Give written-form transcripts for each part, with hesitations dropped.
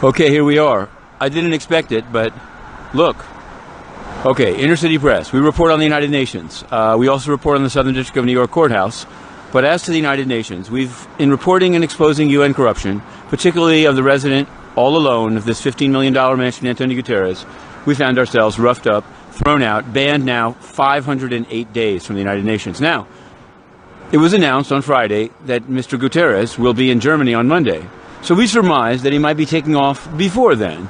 Okay, here we are. I didn't expect it, but look. Okay, Inner City Press. We report on the United Nations. We also report on the Southern District of New York Courthouse. But as to the United Nations, in reporting and exposing UN corruption, particularly of the resident all alone of this $15 million mansion, Antonio Guterres, we found ourselves roughed up, thrown out, banned now 508 days from the United Nations. Now, it was announced on Friday that Mr. Guterres will be in Germany on Monday. So we surmised that he might be taking off before then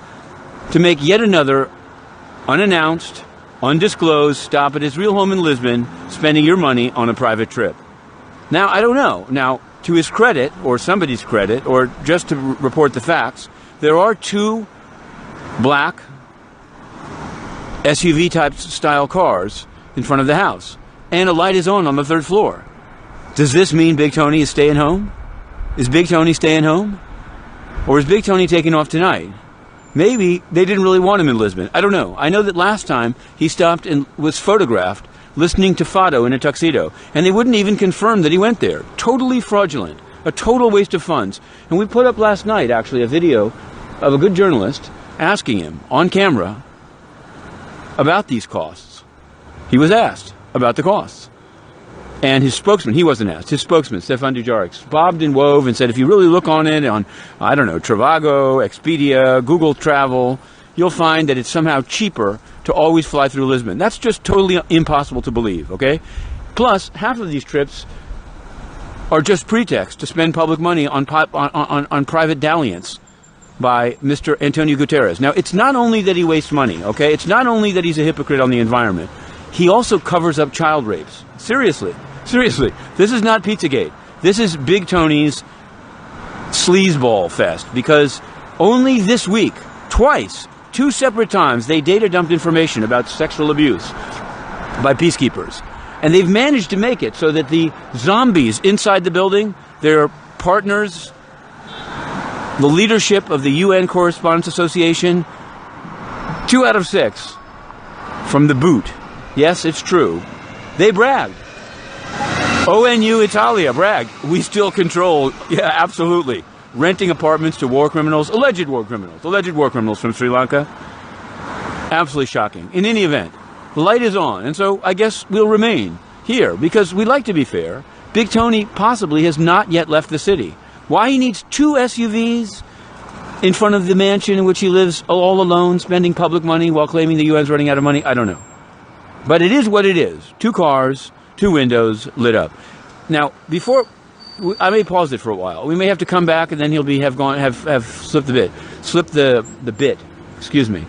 to make yet another unannounced, undisclosed stop at his real home in Lisbon, spending your money on a private trip. Now, I don't know. Now, to his credit, or somebody's credit, or just to report the facts, there are two black SUV-type style cars in front of the house, and a light is on the third floor. Does this mean Big Tony is staying home? Is Big Tony staying home? Or is Big Tony taking off tonight? Maybe they didn't really want him in Lisbon. I don't know. I know that last time he stopped and was photographed listening to Fado in a tuxedo, and they wouldn't even confirm that he went there. Totally fraudulent. A total waste of funds. And we put up last night, actually, a video of a good journalist asking him on camera about these costs. He was asked about the costs. And his spokesman, he wasn't asked, his spokesman, Stephane Dujarric, bobbed and wove and said, if you really look on it on, I don't know, Trivago, Expedia, Google Travel, you'll find that it's somehow cheaper to always fly through Lisbon. That's just totally impossible to believe, okay? Plus, half of these trips are just pretext to spend public money on private dalliance by Mr. Antonio Guterres. Now, it's not only that he wastes money, okay? It's not only that he's a hypocrite on the environment. He also covers up child rapes. Seriously. Seriously. This is not Pizzagate. This is Big Tony's sleazeball fest, because only this week, twice, two separate times, they data dumped information about sexual abuse by peacekeepers. And they've managed to make it so that the zombies inside the building, their partners, the leadership of the UN Correspondents Association, 2 out of 6 from the boot. Yes, it's true. They bragged. ONU Italia bragged. We still control, yeah, absolutely, renting apartments to war criminals, alleged war criminals from Sri Lanka. Absolutely shocking. In any event, the light is on, and so I guess we'll remain here, because we like to be fair. Big Tony possibly has not yet left the city. Why he needs 2 SUVs in front of the mansion in which he lives all alone, spending public money while claiming the UN's running out of money, I don't know. But it is what it is. 2 cars, 2 windows lit up. Now, before I may pause it for a while. We may have to come back, and then he'll have slipped the bit. Excuse me.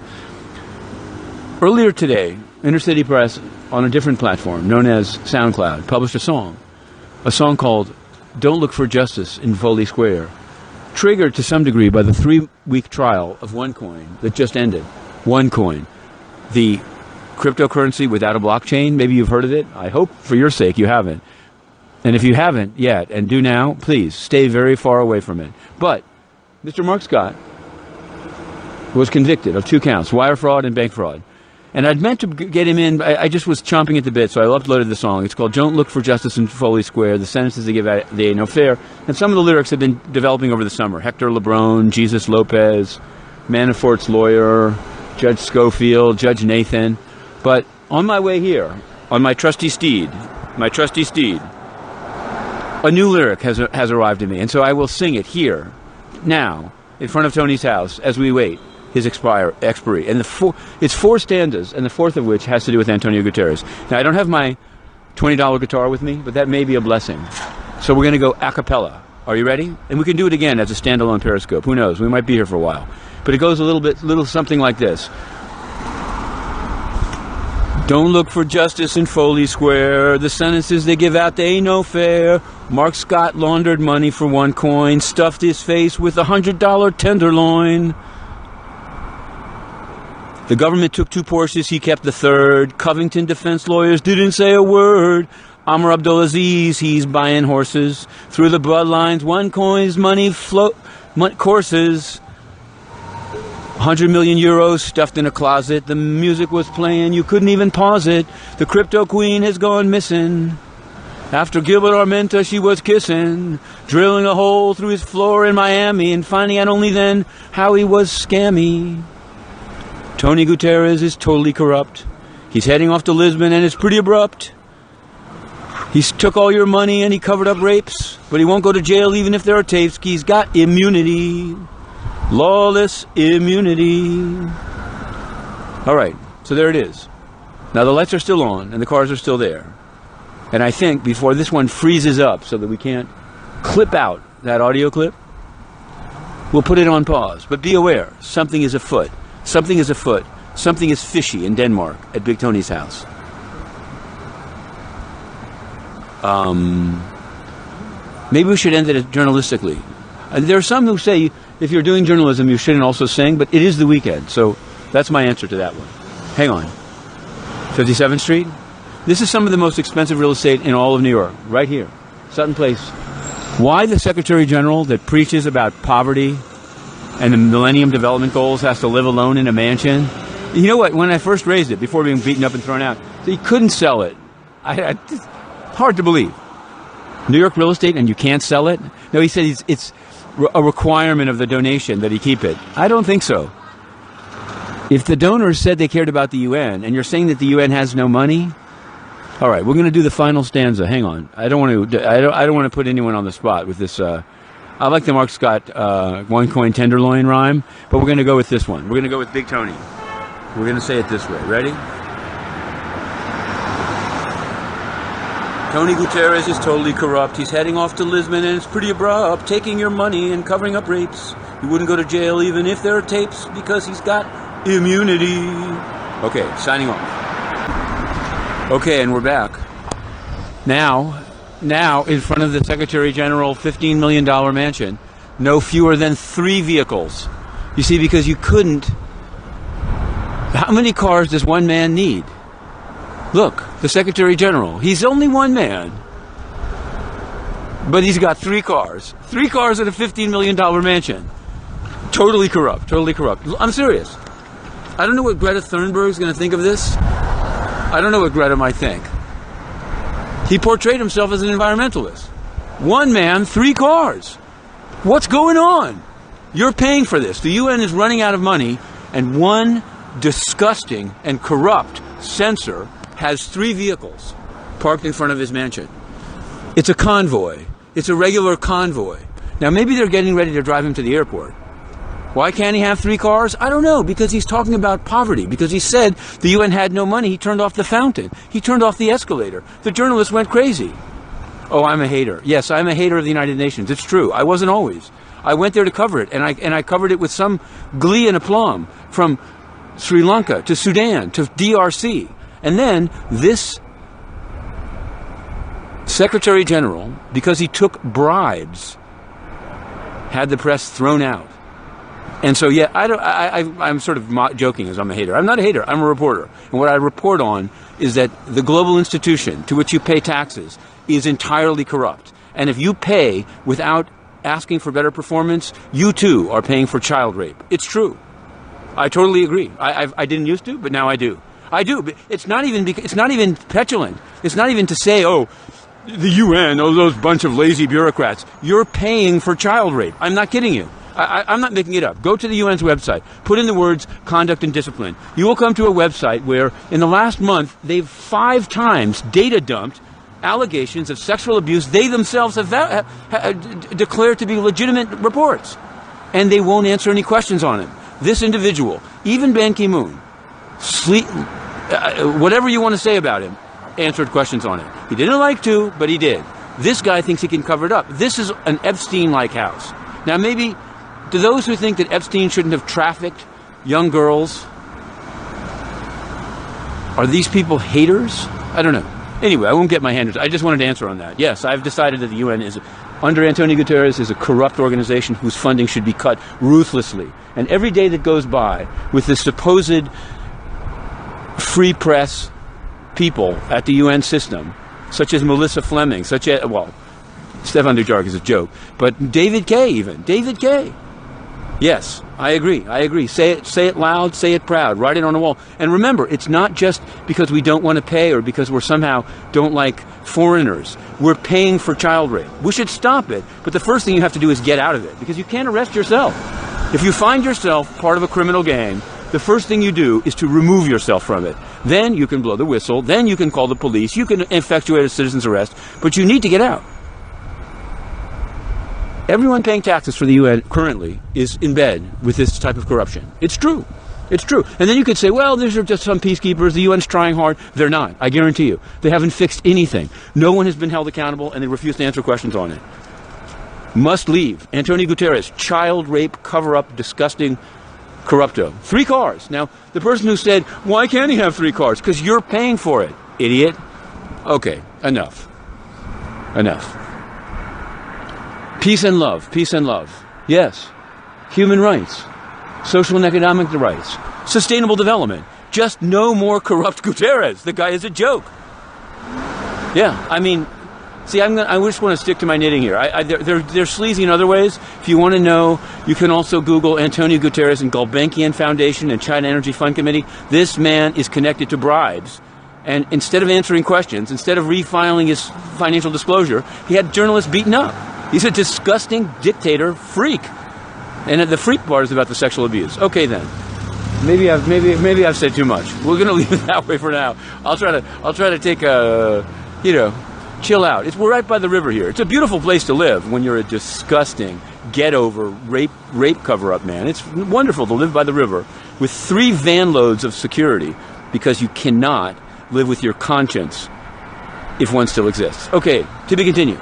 Earlier today, Inner City Press on a different platform known as SoundCloud published a song called "Don't Look for Justice in Foley Square," triggered to some degree by the 3-week trial of OneCoin that just ended. OneCoin, the cryptocurrency without a blockchain. Maybe you've heard of it. I hope for your sake you haven't. And if you haven't yet, and do now, please stay very far away from it. But Mr. Mark Scott was convicted of 2 counts, wire fraud and bank fraud. And I'd meant to get him in. I just was chomping at the bit, so I uploaded the song. It's called "Don't Look for Justice in Foley Square." The sentences they give out, they ain't no fair. And some of the lyrics have been developing over the summer. Hector LeBron, Jesus Lopez, Manafort's lawyer, Judge Schofield, Judge Nathan. But on my way here, on my trusty steed, a new lyric has arrived at me. And so I will sing it here, now, in front of Tony's house, as we wait his expiry. And it's 4 stanzas, and the 4th of which has to do with Antonio Guterres. Now, I don't have my $20 guitar with me, but that may be a blessing. So we're going to go a cappella. Are you ready? And we can do it again as a standalone Periscope. Who knows? We might be here for a while. But it goes a little something like this. Don't look for justice in Foley Square. The sentences they give out, they ain't no fair. Mark Scott laundered money for OneCoin, stuffed his face with $100 tenderloin. The government took 2 Porsches, he kept the 3rd. Covington defense lawyers didn't say a word. Amr Abdulaziz, he's buying horses. Through the bloodlines, OneCoin's money courses. 100 million euros stuffed in a closet. The music was playing, you couldn't even pause it. The crypto queen has gone missing. After Gilbert Armenta, she was kissing, drilling a hole through his floor in Miami, and finding out only then how he was scammy. Tony Guterres is totally corrupt. He's heading off to Lisbon, and it's pretty abrupt. He took all your money and he covered up rapes, but he won't go to jail even if there are tapes. He's got immunity. Lawless immunity. All right, so there it is. Now the lights are still on and the cars are still there. And I think before this one freezes up so that we can't clip out that audio clip, we'll put it on pause. But be aware, something is afoot. Something is afoot. Something is fishy in Denmark at Big Tony's house. Maybe we should end it journalistically. There are some who say if you're doing journalism, you shouldn't also sing, but it is the weekend, so that's my answer to that one. Hang on. 57th Street? This is some of the most expensive real estate in all of New York, right here. Sutton Place. Why the Secretary General that preaches about poverty and the Millennium Development Goals has to live alone in a mansion? You know what? When I first raised it, before being beaten up and thrown out, he couldn't sell it. Hard to believe. New York real estate and you can't sell it? No, he said it's a requirement of the donation that he keep it. I don't think so. If the donors said they cared about the UN and you're saying that the UN has no money, all right, we're going to do the final stanza. Hang on, I don't want to put anyone on the spot with this. I like the Mark Scott one coin tenderloin rhyme, but we're going to go with this one. We're going to go with Big Tony. We're going to say it this way. Ready? Tony Guterres is totally corrupt. He's heading off to Lisbon and it's pretty abrupt, taking your money and covering up rapes. He wouldn't go to jail even if there are tapes because he's got immunity. Okay, signing off. Okay, and we're back. Now, in front of the Secretary General $15 million mansion, no fewer than 3 vehicles. You see, because you couldn't... How many cars does one man need? Look, the Secretary General. He's only one man. But he's got 3 cars. 3 cars at a $15 million mansion. Totally corrupt. Totally corrupt. I'm serious. I don't know what Greta Thunberg's going to think of this. I don't know what Greta might think. He portrayed himself as an environmentalist. One man, 3 cars. What's going on? You're paying for this. The UN is running out of money, and one disgusting and corrupt censor has 3 vehicles parked in front of his mansion. It's a convoy. It's a regular convoy. Now, maybe they're getting ready to drive him to the airport. Why can't he have 3 cars? I don't know, because he's talking about poverty. Because he said the UN had no money. He turned off the fountain. He turned off the escalator. The journalists went crazy. Oh, I'm a hater. Yes, I'm a hater of the United Nations. It's true. I wasn't always. I went there to cover it, and I covered it with some glee and aplomb, from Sri Lanka to Sudan to DRC. And then this Secretary General, because he took bribes, had the press thrown out. And so, yeah, I'm sort of joking as I'm a hater. I'm not a hater. I'm a reporter. And what I report on is that the global institution to which you pay taxes is entirely corrupt. And if you pay without asking for better performance, you too are paying for child rape. It's true. I totally agree. I didn't used to, but now I do. I do. But it's not even petulant. It's not even to say, oh, the UN, oh, those bunch of lazy bureaucrats. You're paying for child rape. I'm not kidding you. I'm not making it up. Go to the UN's website. Put in the words conduct and discipline. You will come to a website where in the last month they've 5 times data dumped allegations of sexual abuse they themselves have declared to be legitimate reports. And they won't answer any questions on it. This individual, even Ban Ki-moon, whatever you want to say about him, answered questions on it. He didn't like to, but he did. This guy thinks he can cover it up. This is an Epstein-like house. Now maybe, to those who think that Epstein shouldn't have trafficked young girls, are these people haters? I don't know. Anyway, I won't get my hand. I just wanted to answer on that. Yes, I've decided that the UN is, under Antonio Guterres, is a corrupt organization whose funding should be cut ruthlessly. And every day that goes by with the supposed free press people at the UN system, such as Melissa Fleming, such as, well, Stephane Dujarric is a joke, but David Kaye even. David Kaye. Yes, I agree. Say it loud, say it proud, write it on the wall. And remember, it's not just because we don't want to pay or because we're somehow don't like foreigners. We're paying for child rape. We should stop it. But the first thing you have to do is get out of it, because you can't arrest yourself. If you find yourself part of a criminal gang, the first thing you do is to remove yourself from it. Then you can blow the whistle. Then you can call the police. You can effectuate a citizen's arrest. But you need to get out. Everyone paying taxes for the UN currently is in bed with this type of corruption. It's true. It's true. And then you could say, well, these are just some peacekeepers. The UN's trying hard. They're not. I guarantee you. They haven't fixed anything. No one has been held accountable, and they refuse to answer questions on it. Must leave. Antonio Guterres, child rape, cover-up, disgusting corrupto. 3 cars. Now, the person who said, why can't he have 3 cars? Because you're paying for it, idiot. Okay, enough. Enough. Peace and love. Peace and love. Yes. Human rights. Social and economic rights. Sustainable development. Just no more corrupt Guterres. The guy is a joke. Yeah, I mean, see, I just want to stick to my knitting here. They're sleazy in other ways. If you want to know, you can also Google Antonio Guterres and Gulbenkian Foundation and China Energy Fund Committee. This man is connected to bribes. And instead of answering questions, instead of refiling his financial disclosure, he had journalists beaten up. He's a disgusting dictator freak. And the freak part is about the sexual abuse. Okay, then. Maybe I've said too much. We're going to leave it that way for now. I'll try to take a, chill out. We're right by the river here. It's a beautiful place to live when you're a disgusting, get-over, rape cover-up man. It's wonderful to live by the river with 3 van loads of security, because you cannot live with your conscience if one still exists. Okay, to be continued.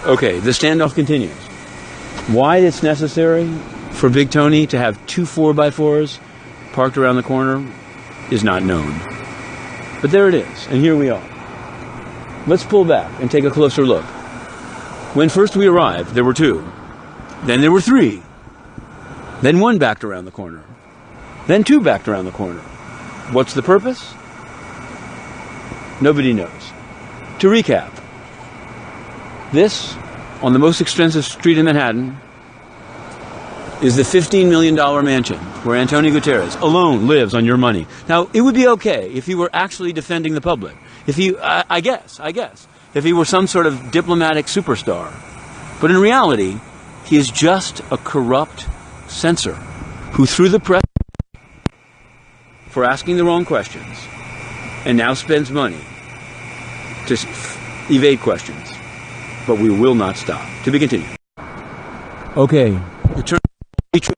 Okay, the standoff continues. Why it's necessary for Big Tony to have 2 4x4s parked around the corner is not known. But there it is, and here we are. Let's pull back and take a closer look. When first we arrived, there were 2. Then there were 3. Then 1 backed around the corner. Then 2 backed around the corner. What's the purpose? Nobody knows. To recap, this, on the most expensive street in Manhattan, is the $15 million mansion where Antonio Guterres alone lives on your money. Now, it would be okay if he were actually defending the public. If he, I guess, if he were some sort of diplomatic superstar. But in reality, he is just a corrupt censor who threw the press for asking the wrong questions and now spends money to evade questions. But we will not stop. To be continued. Okay.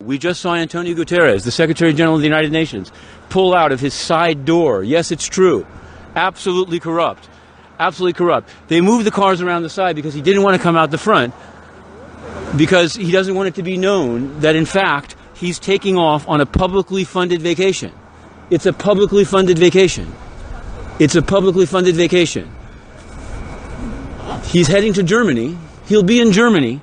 We just saw Antonio Guterres, the Secretary General of the United Nations, pull out of his side door. Yes, it's true. Absolutely corrupt. Absolutely corrupt. They moved the cars around the side because he didn't want to come out the front, because he doesn't want it to be known that, in fact, he's taking off on a publicly funded vacation. It's a publicly funded vacation. It's a publicly funded vacation. He's heading to Germany. He'll be in Germany.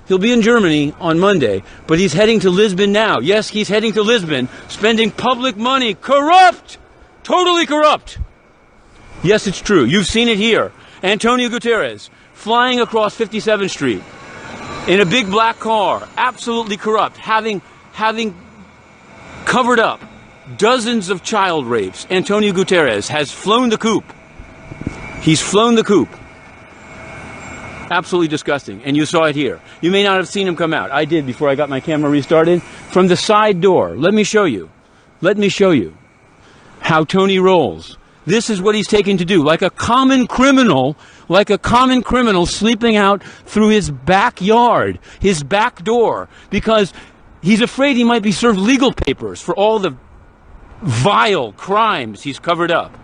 He'll be in Germany on Monday, but he's heading to Lisbon now. Yes, he's heading to Lisbon, spending public money. Corrupt! Totally corrupt! Yes, it's true. You've seen it here. Antonio Guterres flying across 57th Street in a big black car. Absolutely corrupt. Having covered up dozens of child rapes, Antonio Guterres has flown the coop. He's flown the coop. Absolutely disgusting. And you saw it here. You may not have seen him come out. I did before I got my camera restarted. From the side door. Let me show you. Let me show you how Tony rolls. This is what he's taken to do. Like a common criminal sleeping out through his backyard, his back door, because he's afraid he might be served legal papers for all the vile crimes he's covered up.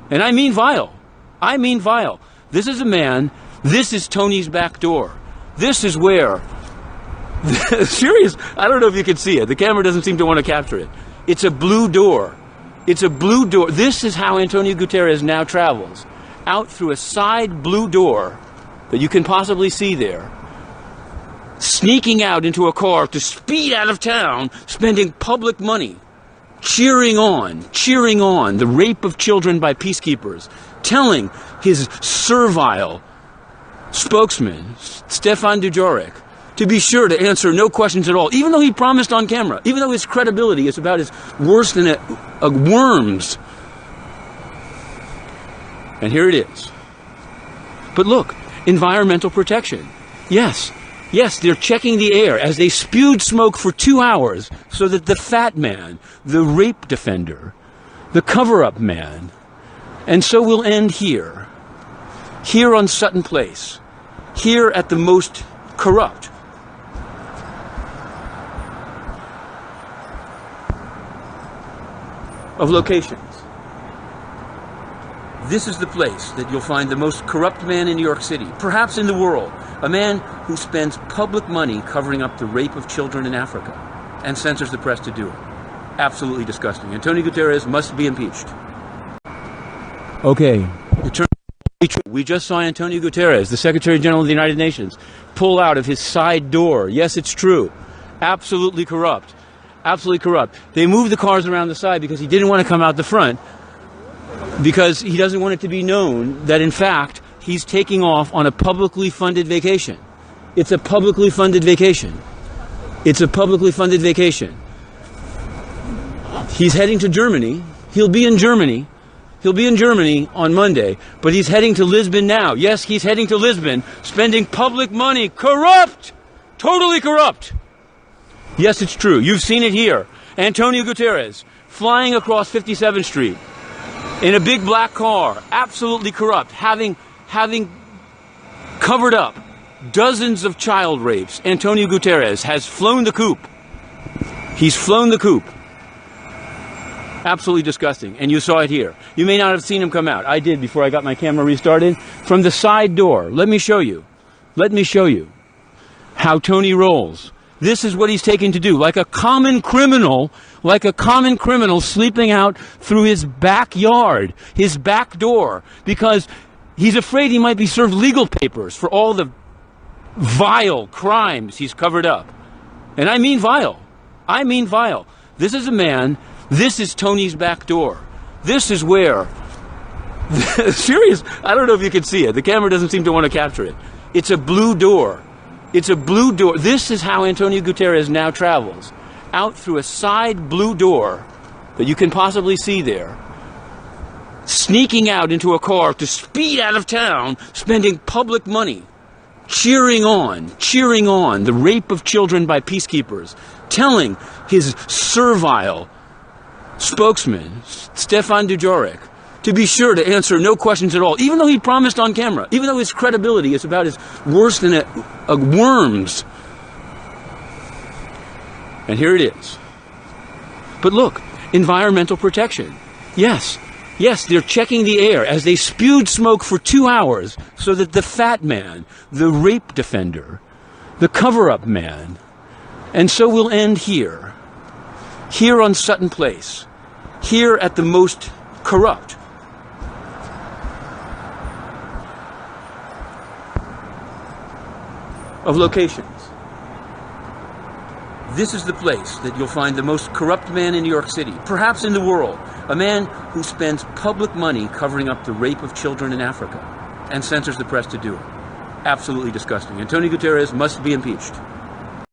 And I mean vile. I mean vile. This is a man. This is Tony's back door. This is where, serious, I don't know if you can see it. The camera doesn't seem to want to capture it. It's a blue door. It's a blue door. This is how Antonio Guterres now travels. Out through a side blue door that you can possibly see there. Sneaking out into a car to speed out of town, spending public money. Cheering on the rape of children by peacekeepers. Telling his servile spokesman, Stephane Dujarric, to be sure to answer no questions at all, even though he promised on camera, even though his credibility is about as worse than a worm's. And here it is. But look, environmental protection. Yes, they're checking the air as they spewed smoke for 2 hours so that the fat man, the rape defender, the cover-up man, and so we'll end here on Sutton Place, here at the most corrupt of locations. This is the place that you'll find the most corrupt man in New York City, perhaps in the world, a man who spends public money covering up the rape of children in Africa and censors the press to do it. Absolutely disgusting. Antonio Guterres must be impeached. Okay, it turns out we just saw Antonio Guterres, the Secretary General of the United Nations, pull out of his side door. Yes, it's true. Absolutely corrupt. Absolutely corrupt. They moved the cars around the side because he didn't want to come out the front, because he doesn't want it to be known that, in fact, he's taking off on a publicly funded vacation. It's a publicly funded vacation. It's a publicly funded vacation. He's heading to Germany. He'll be in Germany. He'll be in Germany on Monday, but he's heading to Lisbon now. Yes, he's heading to Lisbon, spending public money. Corrupt! Totally corrupt! Yes, it's true. You've seen it here. Antonio Guterres flying across 57th Street in a big black car, absolutely corrupt, having covered up dozens of child rapes. Antonio Guterres has flown the coop. He's flown the coop. Absolutely disgusting. And you saw it here. You may not have seen him come out. I did before I got my camera restarted. From the side door. Let me show you. Let me show you how Tony rolls. This is what he's taken to do. Like a common criminal sleeping out through his backyard, his back door, because he's afraid he might be served legal papers for all the vile crimes he's covered up. And I mean vile. I mean vile. This is a man, this is Tony's back door. This is where, serious, I don't know if you can see it. The camera doesn't seem to want to capture it. It's a blue door. It's a blue door. This is how Antonio Guterres now travels. Out through a side blue door that you can possibly see there. Sneaking out into a car to speed out of town, spending public money. Cheering on the rape of children by peacekeepers. Telling his servile spokesman, Stephane Dujarric, to be sure to answer no questions at all, even though he promised on camera, even though his credibility is about as worse than a worm's. And here it is. But look, environmental protection. Yes, they're checking the air as they spewed smoke for 2 hours so that the fat man, the rape defender, the cover-up man, and so we'll end here on Sutton Place, here at the most corrupt of locations. This is the place that you'll find the most corrupt man in New York City, perhaps in the world, a man who spends public money covering up the rape of children in Africa and censors the press to do it. Absolutely disgusting. Antonio Guterres must be impeached.